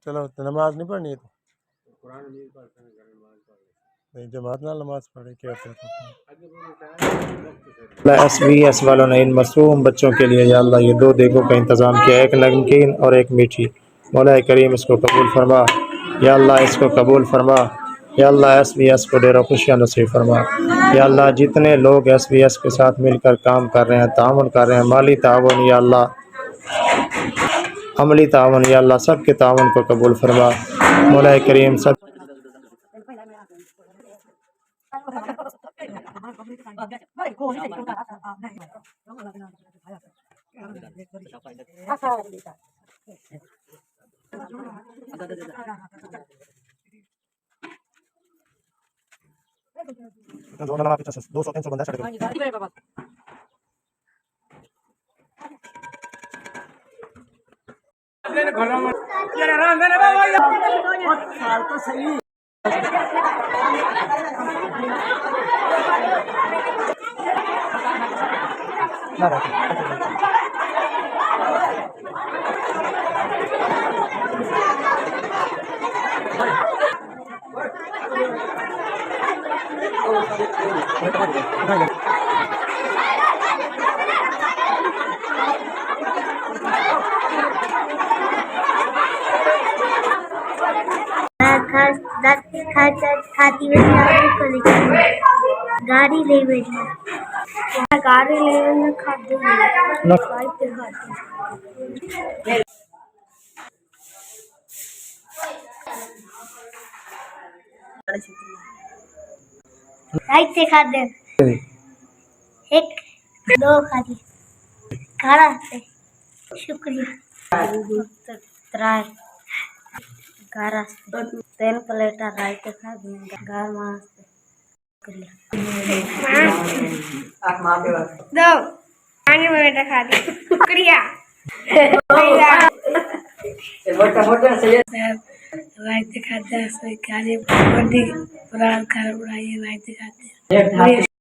चलो तो नमाज नहीं पढ़नी है तो नहीं जमात ना नमाज पढ़े क्या SBS वालों ने इन मासूम बच्चों के लिए या अल्लाह ये 2 देगों का इंतज़ाम किया, एक नमकीन और एक मीठी। मौला करीम इसको कबूल फरमा या अल्लाह, इसको कबूल फरमा या अल्लाह। SBS को ढेरों खुशियाँ नसीब फरमा या अल्लाह। जितने लोग SBS के साथ मिलकर काम कर रहे हैं, ताउन कर रहे हैं, माली ताउन या अल्लाह, अमली ताउन या अल्लाह, सब के ताउन को कबूल फरमा मौला करीम। सब खाती गाड़ी ले बैठा गाड़ी ले खाते से खाते एक दो खाती खाना शुक्रिया घर 3 प्लेट राइट खा घर दो पानी में खा दी शुक्रिया राइट खाते हैं